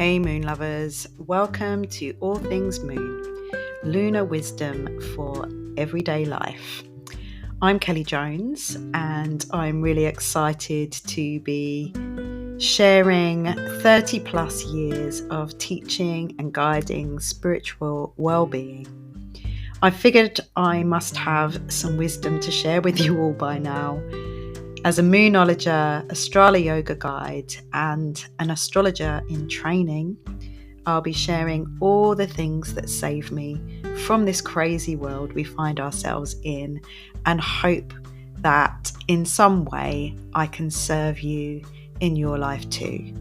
Hey Moon Lovers, welcome to All Things Moon, lunar wisdom for everyday life. I'm Kelly Jones and I'm really excited to be sharing 30 plus years of teaching and guiding spiritual well-being. I figured I must have some wisdom to share with you all by now. As a Moonologer, Astrala Yoga guide, and an astrologer in training, I'll be sharing all the things that save me from this crazy world we find ourselves in, and hope that in some way I can serve you in your life too.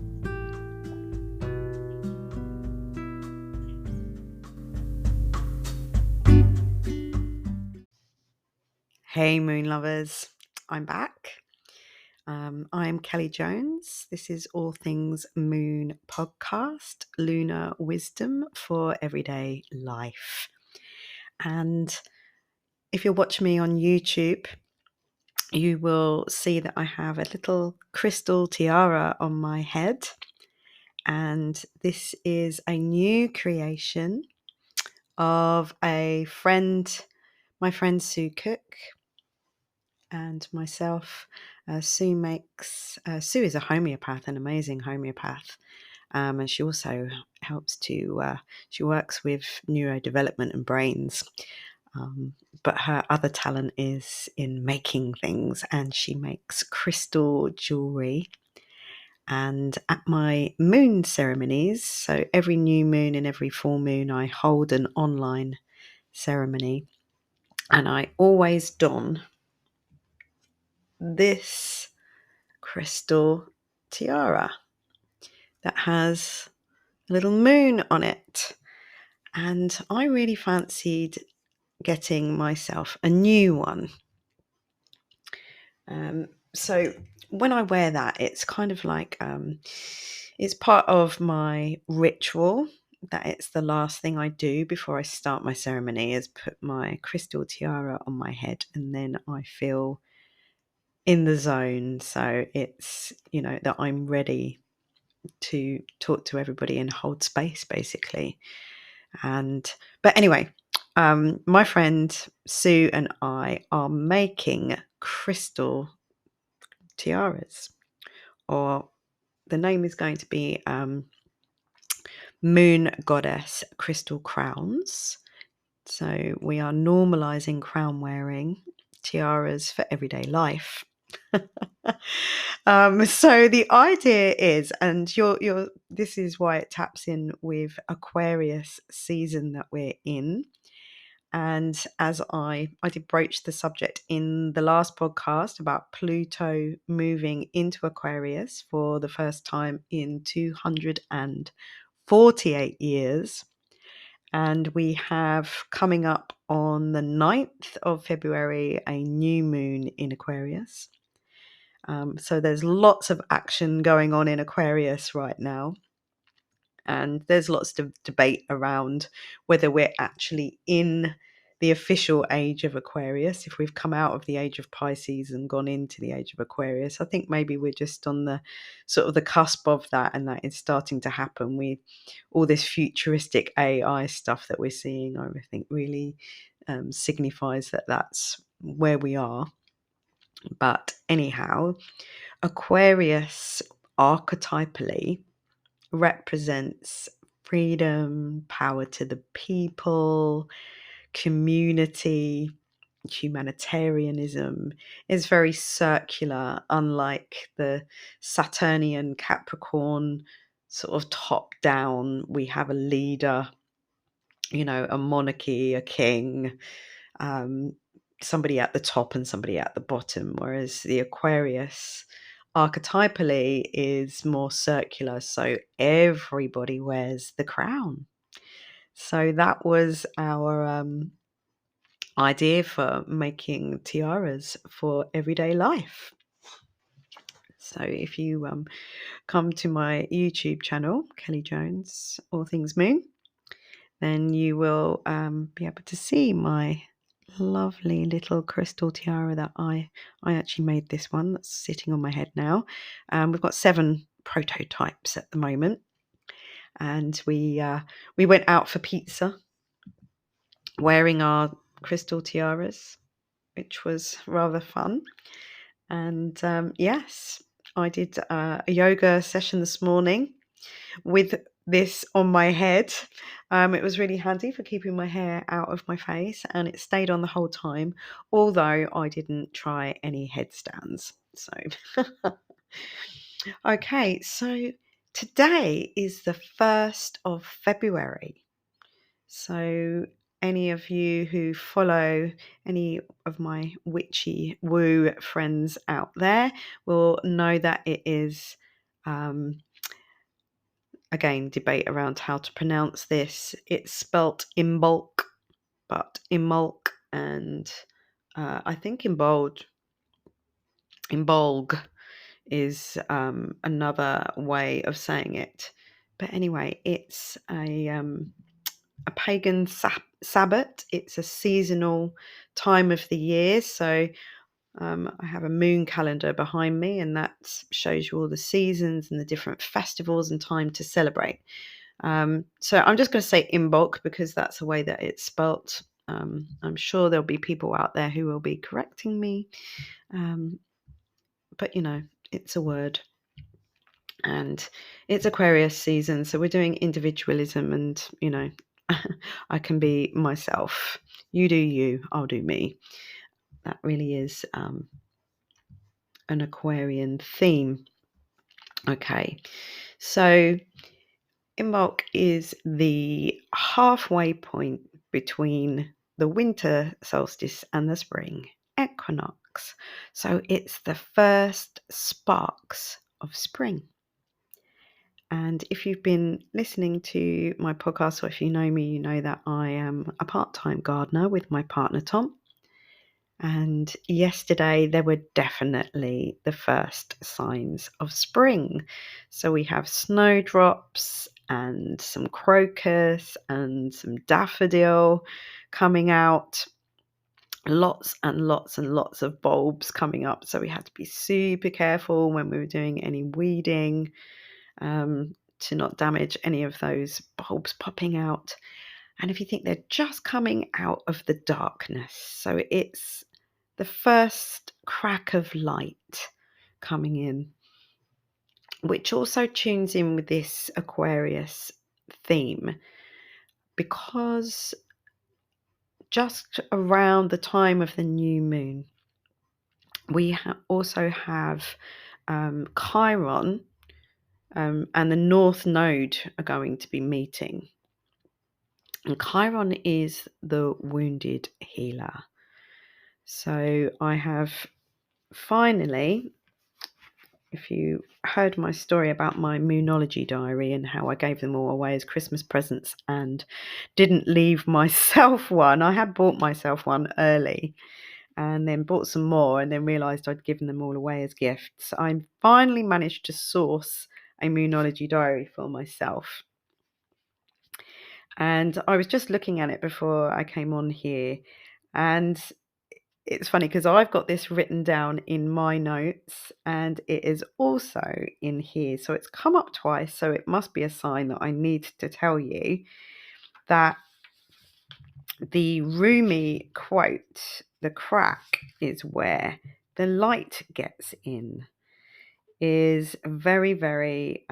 Hey Moon Lovers, I'm back. I'm Kelly Jones. This is All Things Moon podcast, lunar wisdom for everyday life. And if you're watching me on YouTube, you will see that I have a little crystal tiara on my head. And this is a new creation of my friend Sue Cook, and myself. Sue is a homeopath, an amazing homeopath, and she also helps she works with neurodevelopment and brains, but her other talent is in making things, and she makes crystal jewelry. And at my moon ceremonies, so every new moon and every full moon, I hold an online ceremony, and I always don this crystal tiara that has a little moon on it. And I really fancied getting myself a new one. So when I wear that, it's kind of like it's part of my ritual. That it's the last thing I do before I start my ceremony is put my crystal tiara on my head, and then I feel in the zone. So it's, that I'm ready to talk to everybody and hold space, basically. But anyway, my friend Sue and I are making crystal tiaras, or the name is going to be Moon Goddess Crystal Crowns. So we are normalizing crown wearing tiaras for everyday life. So the idea is, and this is why it taps in with Aquarius season that we're in. And as I did broach the subject in the last podcast about Pluto moving into Aquarius for the first time in 248 years. And we have coming up on the 9th of February a new moon in Aquarius. So there's lots of action going on in Aquarius right now. And there's lots of debate around whether we're actually in the official age of Aquarius, if we've come out of the age of Pisces and gone into the age of Aquarius. I think maybe we're just on the sort of the cusp of that, and that is starting to happen with all this futuristic AI stuff that we're seeing. I think really signifies that that's where we are. But anyhow, Aquarius archetypally represents freedom, power to the people, community, humanitarianism. Is very circular, unlike the Saturnian Capricorn sort of top down. We have a leader, a monarchy, a king, somebody at the top and somebody at the bottom, whereas the Aquarius archetypally is more circular, so everybody wears the crown. So that was our idea for making tiaras for everyday life. So if you come to my YouTube channel, Kelly Jones, All Things Moon, then you will be able to see my lovely little crystal tiara that I actually made this one that's sitting on my head now. We've got 7 prototypes at the moment, and we went out for pizza wearing our crystal tiaras, which was rather fun. And yes, I did a yoga session this morning with this on my head. It was really handy for keeping my hair out of my face, and it stayed on the whole time, although I didn't try any headstands. So, okay, so today is the 1st of February. So, any of you who follow any of my witchy woo friends out there will know that it is, again, debate around how to pronounce this. It's spelt Imbolc, but Imbolc and I think Imbolg is another way of saying it. But anyway, it's a pagan Sabbath. It's a seasonal time of the year. So I have a moon calendar behind me, and that shows you all the seasons and the different festivals and time to celebrate. So I'm just going to say Imbolc because that's the way that it's spelt. I'm sure there'll be people out there who will be correcting me. But, it's a word. And it's Aquarius season, so we're doing individualism and, I can be myself. You do you, I'll do me. That really is an Aquarian theme. Okay, so Imbolc is the halfway point between the winter solstice and the spring equinox. So it's the first sparks of spring. And if you've been listening to my podcast, or if you know me, you know that I am a part-time gardener with my partner, Tom. And yesterday there were definitely the first signs of spring. So we have snowdrops and some crocus and some daffodil coming out. Lots and lots and lots of bulbs coming up. So we had to be super careful when we were doing any weeding to not damage any of those bulbs popping out. And if you think they're just coming out of the darkness, so it's the first crack of light coming in, which also tunes in with this Aquarius theme, because just around the time of the new moon, we also have Chiron and the North Node are going to be meeting. And Chiron is the wounded healer. So I have finally, if you heard my story about my Moonology diary and how I gave them all away as Christmas presents and didn't leave myself one, I had bought myself one early and then bought some more and then realised I'd given them all away as gifts. I finally managed to source a Moonology diary for myself. And I was just looking at it before I came on here, and it's funny because I've got this written down in my notes and it is also in here. So it's come up twice. So it must be a sign that I need to tell you that the Rumi quote, "The crack is where the light gets in," is very, very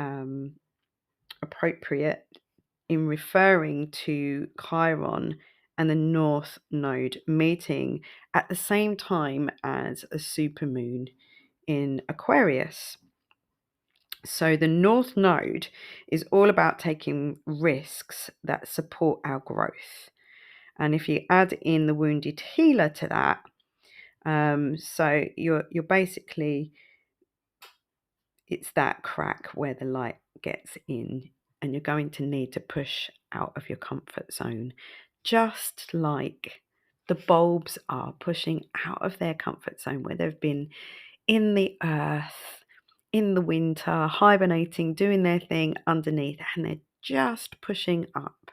appropriate in referring to Chiron and the North Node meeting at the same time as a supermoon in Aquarius. So the North Node is all about taking risks that support our growth. And if you add in the wounded healer to that, so you're basically, it's that crack where the light gets in, and you're going to need to push out of your comfort zone, just like the bulbs are pushing out of their comfort zone where they've been in the earth in the winter, hibernating, doing their thing underneath, and they're just pushing up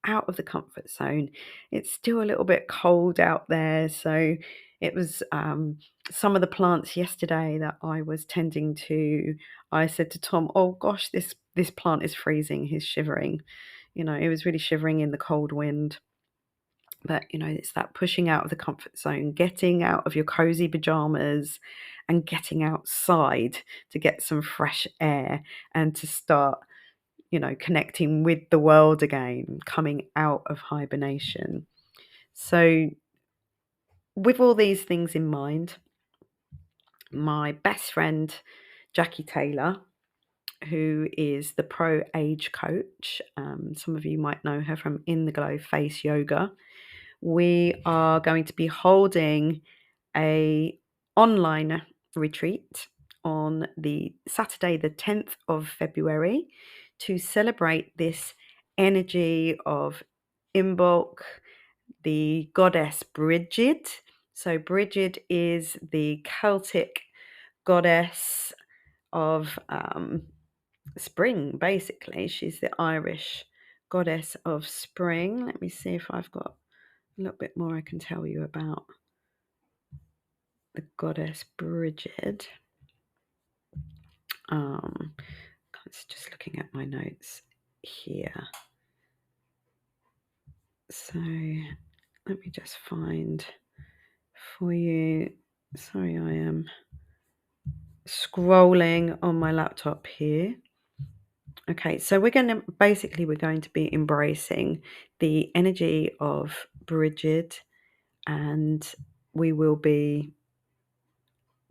out of the comfort zone. It's still a little bit cold out there, so it was some of the plants yesterday that I was tending to. I said to Tom, "Oh gosh, this this plant is freezing, he's shivering. He was really shivering in the cold wind. But, it's that pushing out of the comfort zone, getting out of your cozy pajamas and getting outside to get some fresh air and to start, connecting with the world again, coming out of hibernation. So, with all these things in mind, my best friend, Jackie Taylor, who is the pro age coach, some of you might know her from In the Glow Face Yoga. We are going to be holding a online retreat on the Saturday, the 10th of February, to celebrate this energy of Imbolc, the goddess Bridget. So Bridget is the Celtic goddess of spring, basically. She's the Irish goddess of spring. Let me see if I've got a little bit more I can tell you about the goddess Bridget. Just looking at my notes here. So let me just find for you. Sorry, I am scrolling on my laptop here. Okay, so we're going to be embracing the energy of Bridget, and we will be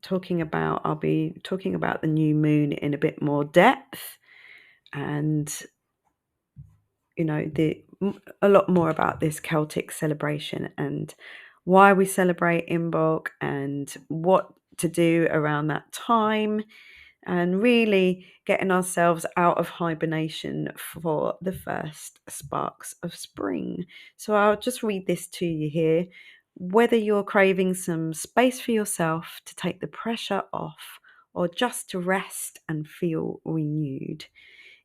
I'll be talking about the new moon in a bit more depth, and a lot more about this Celtic celebration and why we celebrate Imbolc and what to do around that time, and really getting ourselves out of hibernation for the first sparks of spring. So I'll just read this to you here. Whether you're craving some space for yourself to take the pressure off or just to rest and feel renewed,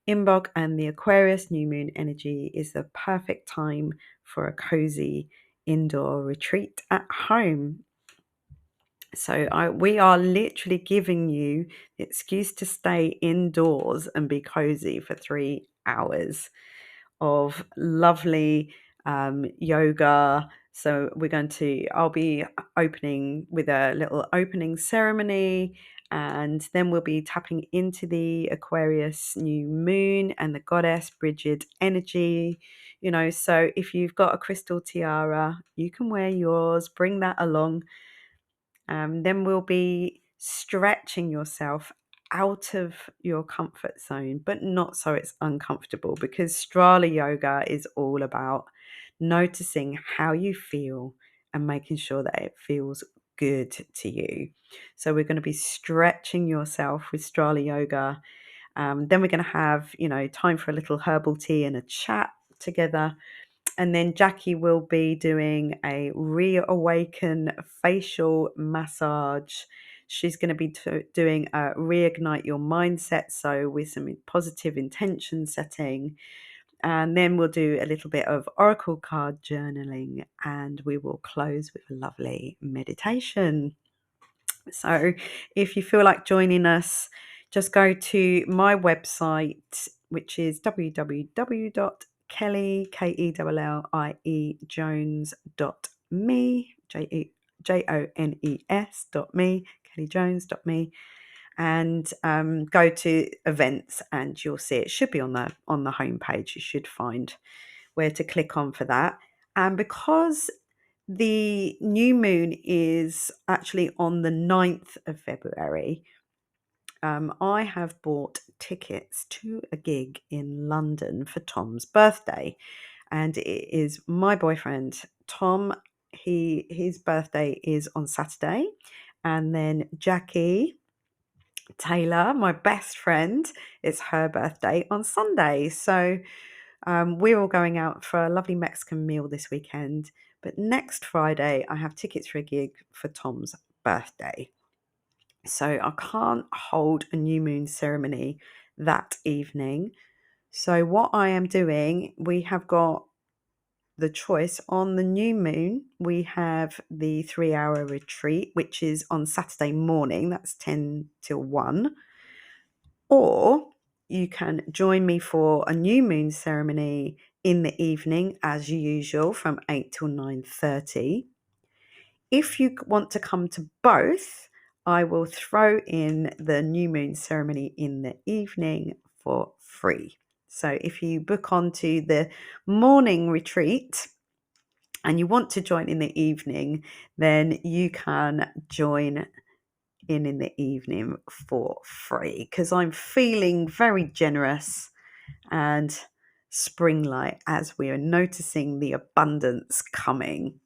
Imbolc and the Aquarius new moon energy is the perfect time for a cozy indoor retreat at home. So we are literally giving you the excuse to stay indoors and be cozy for 3 hours of lovely yoga. So I'll be opening with a little opening ceremony, and then we'll be tapping into the Aquarius new moon and the goddess Bridget energy. So if you've got a crystal tiara, you can wear yours, bring that along. Then we'll be stretching yourself out of your comfort zone, but not so it's uncomfortable, because Strala Yoga is all about noticing how you feel and making sure that it feels good to you. So we're going to be stretching yourself with Strala Yoga. Then we're going to have, time for a little herbal tea and a chat together. And then Jackie will be doing a reawaken facial massage. She's going to be doing a reignite your mindset, so with some positive intention setting. And then we'll do a little bit of oracle card journaling, and we will close with a lovely meditation. So if you feel like joining us, just go to my website, which is www.kellie, jones.me, kellyjones.me, and go to events, and you'll see it should be on the homepage. You should find where to click on for that. And because the new moon is actually on the 9th of February, I have bought tickets to a gig in London for Tom's birthday. And it is my boyfriend, Tom. His birthday is on Saturday. And then Jackie Taylor, my best friend, it's her birthday on Sunday. So we're all going out for a lovely Mexican meal this weekend. But next Friday, I have tickets for a gig for Tom's birthday. So I can't hold a new moon ceremony that evening. So what I am doing, we have got the choice on the new moon. We have the 3-hour retreat, which is on Saturday morning. That's 10 till 1. Or you can join me for a new moon ceremony in the evening, as usual, from 8 till 9:30. If you want to come to both, I will throw in the new moon ceremony in the evening for free. So if you book onto the morning retreat and you want to join in the evening, then you can join in the evening for free, because I'm feeling very generous and spring-like as we are noticing the abundance coming.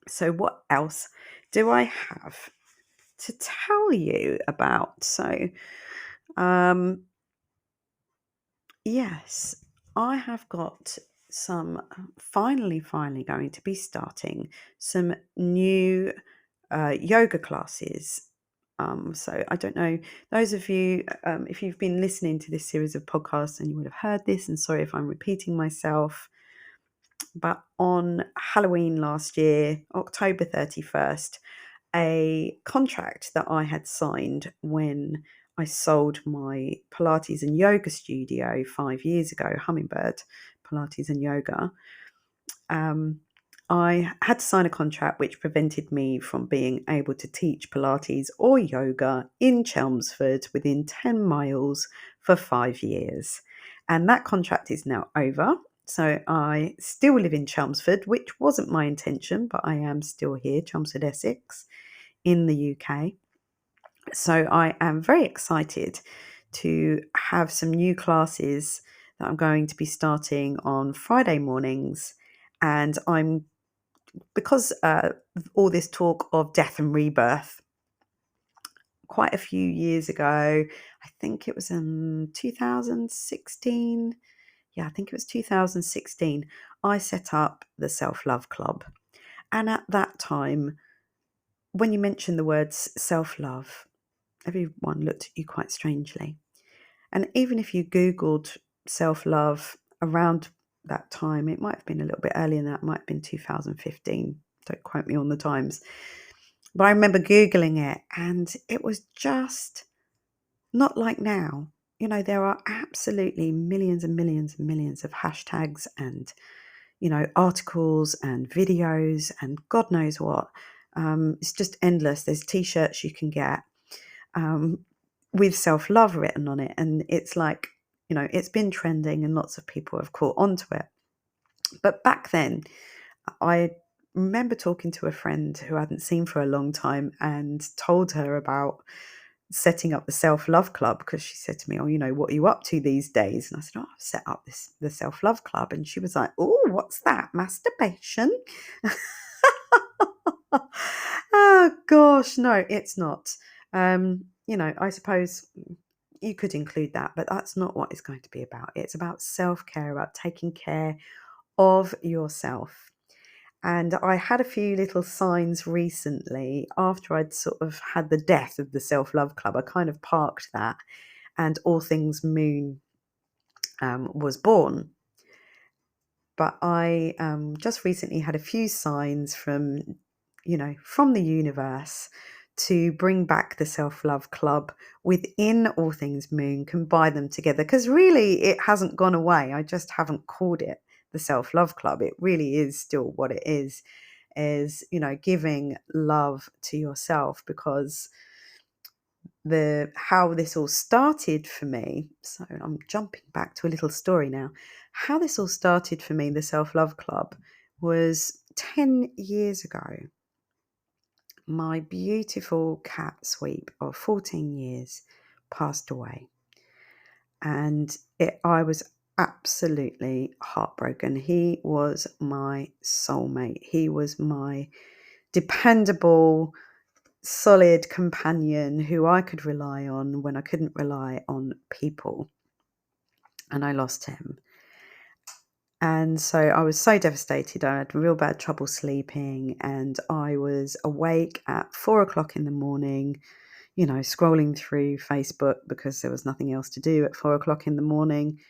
So what else do I have to tell you about? So yes, I have got some finally going to be starting some new yoga classes. So I don't know, those of you, if you've been listening to this series of podcasts, and you would have heard this, and sorry if I'm repeating myself, but on Halloween last year, October 31st, a contract that I had signed when I sold my Pilates and yoga studio 5 years ago, Hummingbird Pilates and Yoga, I had to sign a contract which prevented me from being able to teach Pilates or yoga in Chelmsford within 10 miles for 5 years. And that contract is now over. So I still live in Chelmsford, which wasn't my intention, but I am still here, Chelmsford, Essex, in the UK. So I am very excited to have some new classes that I'm going to be starting on Friday mornings. And because all this talk of death and rebirth, quite a few years ago, I think it was in 2016. Yeah, I think it was 2016. I set up the Self-Love Club. And at that time, when you mentioned the words self-love, everyone looked at you quite strangely. And even if you Googled self-love around that time, it might have been a little bit earlier than that, it might have been 2015. Don't quote me on the times. But I remember Googling it, and it was just not like now. You know, there are absolutely millions and millions and millions of hashtags and, articles and videos and God knows what. It's just endless. There's t-shirts you can get with self-love written on it. And it's like, it's been trending and lots of people have caught onto it. But back then, I remember talking to a friend who I hadn't seen for a long time and told her about setting up the Self-Love Club, because she said to me, what are you up to these days? And I said, I've set up the Self-Love Club. And she was like, oh, what's that? Masturbation? Oh, gosh, no, it's not. I suppose you could include that, but that's not what it's going to be about. It's about self-care, about taking care of yourself. And I had a few little signs recently after I'd sort of had the death of the Self-Love Club. I kind of parked that, and All Things Moon was born. But I just recently had a few signs from the universe to bring back the Self-Love Club within All Things Moon, combine them together, because really it hasn't gone away. I just haven't called it the Self-Love Club. It really is still what it is giving love to yourself, because how this all started for me. So I'm jumping back to a little story now. How this all started for me, the Self-Love Club, was 10 years ago. My beautiful cat Sweep of 14 years passed away, and I was absolutely heartbroken. He was my soulmate. He was my dependable, solid companion who I could rely on when I couldn't rely on people, and I lost him. And so I was so devastated. I had real bad trouble sleeping, and I was awake at 4 o'clock in the morning, scrolling through Facebook because there was nothing else to do at 4 o'clock in the morning.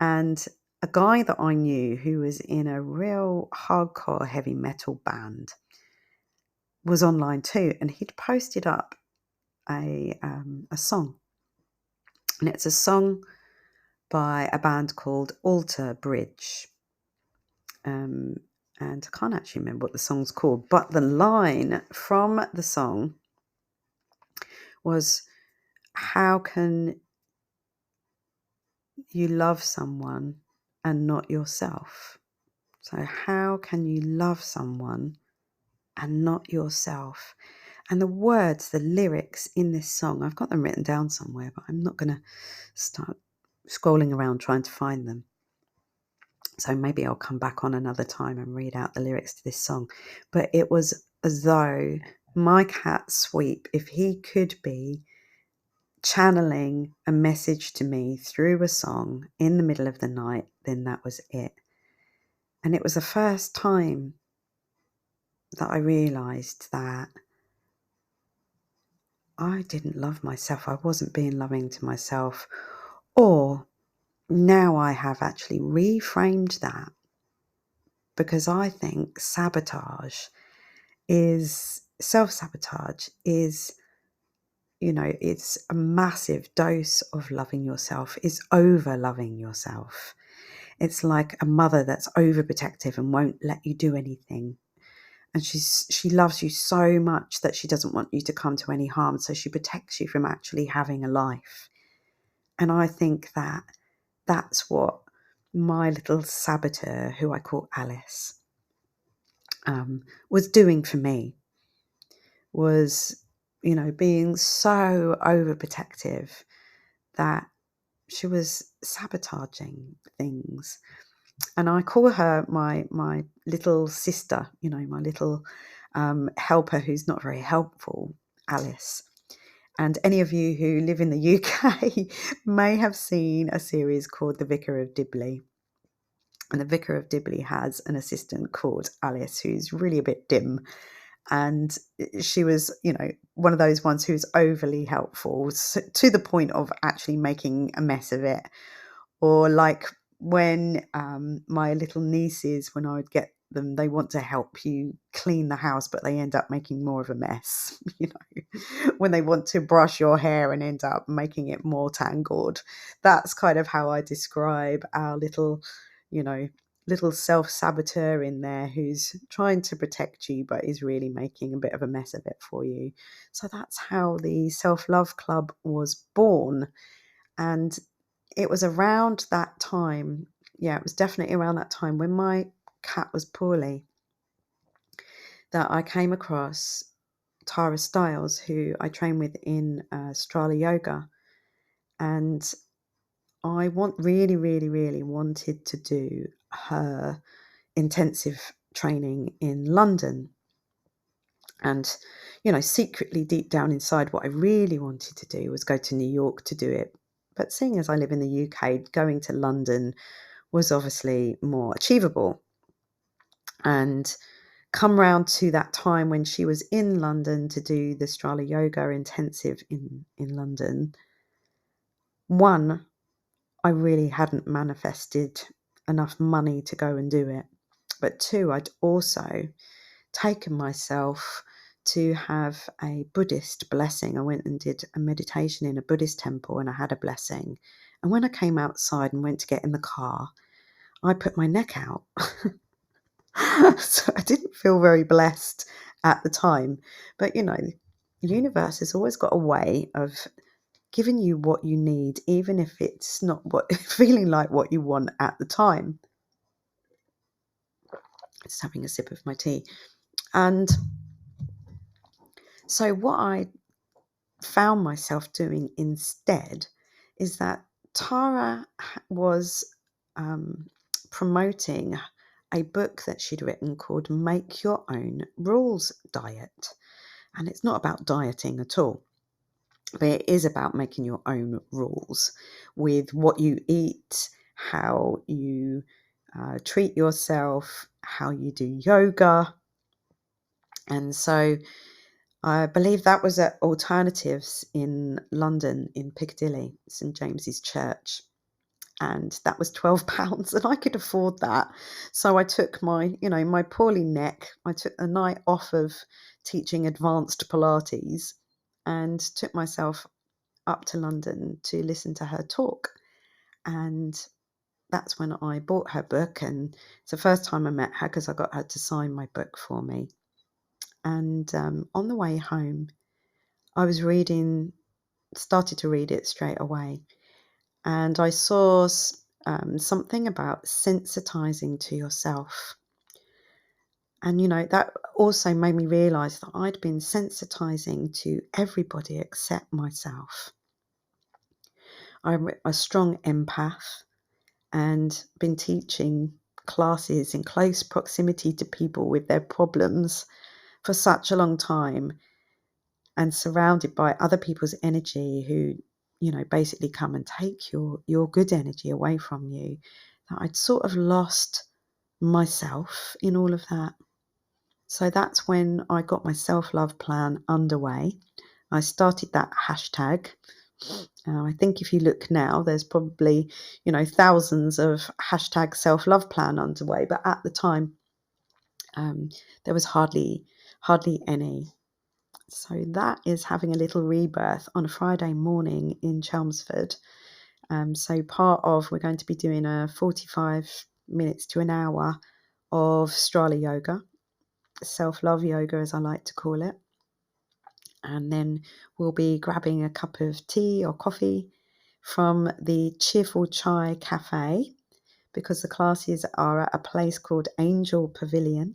And a guy that I knew who was in a real hardcore heavy metal band was online too, and he'd posted up a song, And it's a song by a band called Alter Bridge. And I can't actually remember what the song's called, but the line from the song was, how can you love someone and not yourself? So how can you love someone and not yourself? And the words, the lyrics in this song, I've got them written down somewhere, but I'm not going to start scrolling around trying to find them. So maybe I'll come back on another time and read out the lyrics to this song. But it was as though my cat Sweep, if he could be channeling a message to me through a song in the middle of the night, then that was it. And it was the first time that I realised that I didn't love myself. I wasn't being loving to myself. Or now I have actually reframed that, because I think self-sabotage is, it's a massive dose of loving yourself, is over loving yourself. It's like a mother that's overprotective and won't let you do anything. And she loves you so much that she doesn't want you to come to any harm. So she protects you from actually having a life. And I think that that's what my little saboteur, who I call Alice, was doing for me. Was, being so overprotective that she was sabotaging things. And I call her my little sister, my little helper who's not very helpful, Alice. And any of you who live in the UK may have seen a series called The Vicar of Dibley. And the Vicar of Dibley has an assistant called Alice who's really a bit dim. And she was, one of those ones who's overly helpful, to the point of actually making a mess of it. Or like when my little nieces, when I would get them, they want to help you clean the house, but they end up making more of a mess. When they want to brush your hair and end up making it more tangled. That's kind of how I describe our little self-saboteur in there, who's trying to protect you but is really making a bit of a mess of it for you. So that's how the Self-Love Club was born. And it was around that time, it was definitely around that time when my cat was poorly, that I came across Tiaras Styles, who I train with in Strala Yoga. And I really, really, really wanted to do her intensive training in London. And, secretly deep down inside, what I really wanted to do was go to New York to do it. But seeing as I live in the UK, going to London was obviously more achievable. And come round to that time when she was in London to do the Strala Yoga intensive in London, one, I really hadn't manifested enough money to go and do it. But two, I'd also taken myself to have a Buddhist blessing. I went and did a meditation in a Buddhist temple and I had a blessing. And when I came outside and went to get in the car, I put my neck out. So I didn't feel very blessed at the time. But, the universe has always got a way of giving you what you need, even if it's not feeling like what you want at the time. Just having a sip of my tea. And so what I found myself doing instead is that Tara was promoting a book that she'd written called Make Your Own Rules Diet. And it's not about dieting at all, but it is about making your own rules with what you eat, how you treat yourself, how you do yoga. And so I believe that was at Alternatives in London, in Piccadilly, St James's Church. And that was £12 and I could afford that. So I took my poorly neck, I took a night off of teaching advanced Pilates and took myself up to London to listen to her talk. And that's when I bought her book. And it's the first time I met her because I got her to sign my book for me. And on the way home, I was started to read it straight away. And I saw something about sensitizing to yourself. And, that also made me realize that I'd been sensitizing to everybody except myself. I'm a strong empath and been teaching classes in close proximity to people with their problems for such a long time, and surrounded by other people's energy who, basically come and take your good energy away from you, that I'd sort of lost myself in all of that. So that's when I got my self-love plan underway. I started that hashtag. I think if you look now, there's probably, thousands of hashtag self-love plan underway. But at the time, there was hardly any. So that is having a little rebirth on a Friday morning in Chelmsford. So we're going to be doing a 45 minutes to an hour of Strala yoga, self-love yoga as I like to call it. And then we'll be grabbing a cup of tea or coffee from the Cheerful Chai Cafe, because the classes are at a place called Angel Pavilion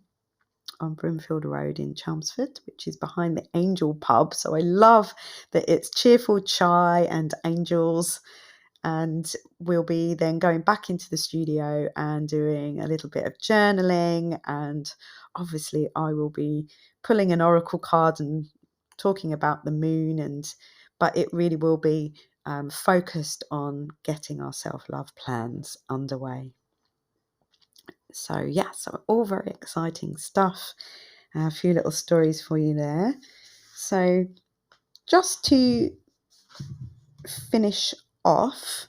on Broomfield Road in Chelmsford, which is behind the Angel pub. So I love that it's Cheerful Chai and Angels. And we'll be then going back into the studio and doing a little bit of journaling. And obviously I will be pulling an oracle card and talking about the moon. But it really will be focused on getting our self-love plans underway. So all very exciting stuff. A few little stories for you there. So just to finish off,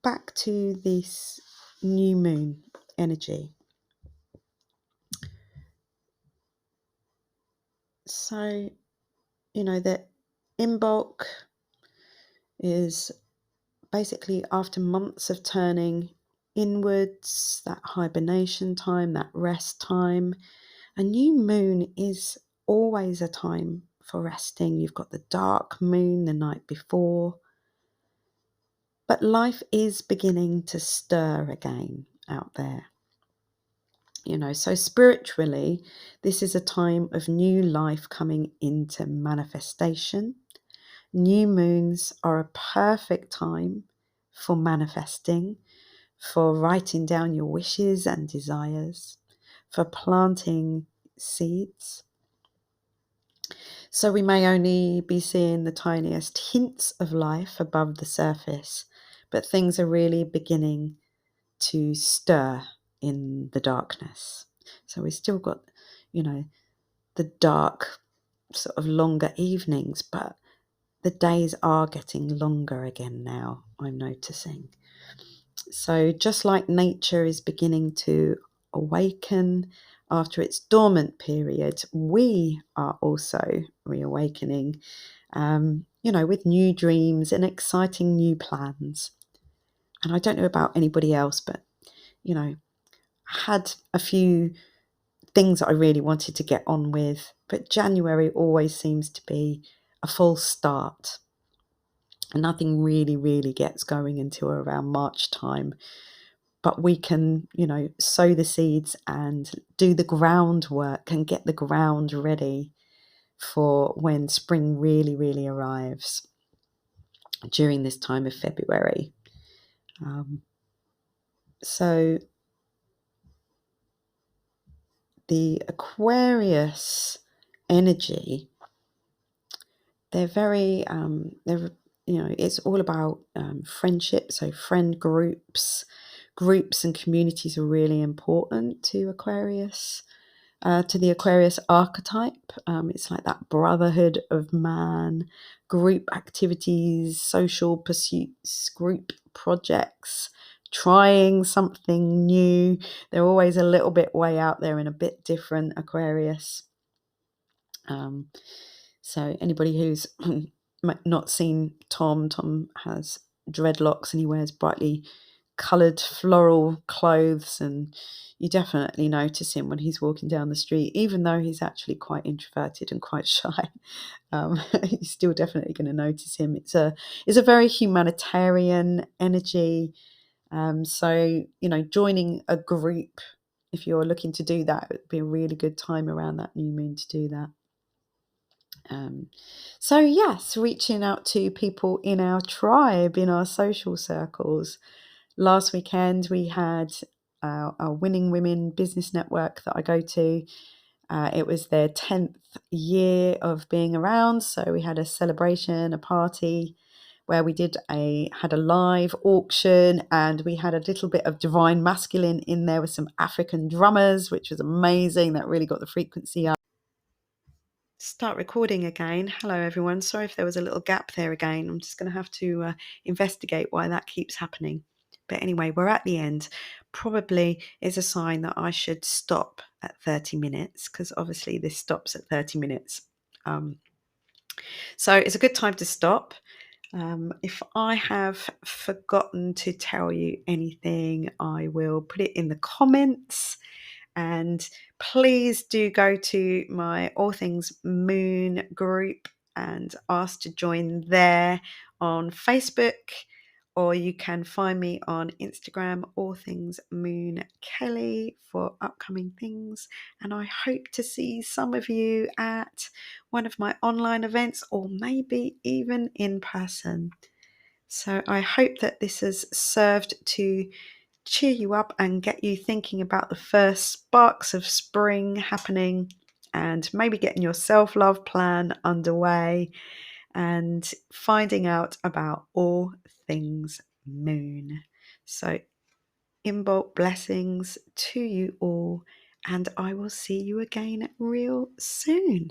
back to this new moon energy. So, that Imbolc is basically after months of turning inwards, that hibernation time, that rest time. A new moon is always a time for resting. You've got the dark moon the night before. But life is beginning to stir again out there. So spiritually, this is a time of new life coming into manifestation. New moons are a perfect time for manifesting, for writing down your wishes and desires, for planting seeds. So we may only be seeing the tiniest hints of life above the surface, but things are really beginning to stir in the darkness. So we still got, the dark sort of longer evenings, but the days are getting longer again now, I'm noticing. So just like nature is beginning to awaken after its dormant period, we are also reawakening, with new dreams and exciting new plans. And I don't know about anybody else, but, I had a few things that I really wanted to get on with, but January always seems to be a false start. And nothing really, really gets going until around March time. But we can, sow the seeds and do the groundwork and get the ground ready for when spring really, really arrives during this time of February. So the Aquarius energy, they're very, it's all about friendship. So friend groups and communities are really important to Aquarius, to the Aquarius archetype. It's like that brotherhood of man, group activities, social pursuits, group projects, trying something new. They're always a little bit way out there and a bit different, Aquarius. So anybody who's not seen Tom. Tom has dreadlocks and he wears brightly coloured floral clothes, and you definitely notice him when he's walking down the street, even though he's actually quite introverted and quite shy. You're still definitely going to notice him. It's a very humanitarian energy. So, joining a group, if you're looking to do that, it would be a really good time around that new moon to do that. So yes, reaching out to people in our tribe, in our social circles. Last weekend we had our Winning Women business network that I go to. It was their 10th year of being around, so we had a celebration, a party where we had a live auction, and we had a little bit of divine masculine in there with some African drummers, which was amazing. That really got the frequency up. Start recording again. Hello everyone, sorry if there was a little gap there again. I'm just going to have to investigate why that keeps happening. But anyway, we're at the end. Probably is a sign that I should stop at 30 minutes, because obviously this stops at 30 minutes. So it's a good time to stop. If I have forgotten to tell you anything, I will put it in the comments. And please do go to my All Things Moon group and ask to join there on Facebook, or you can find me on Instagram, All Things Moon Kelly, for upcoming things. And I hope to see some of you at one of my online events, or maybe even in person. So I hope that this has served to cheer you up and get you thinking about the first sparks of spring happening, and maybe getting your self-love plan underway and finding out about all things moon. So Imbolc blessings to you all, and I will see you again real soon.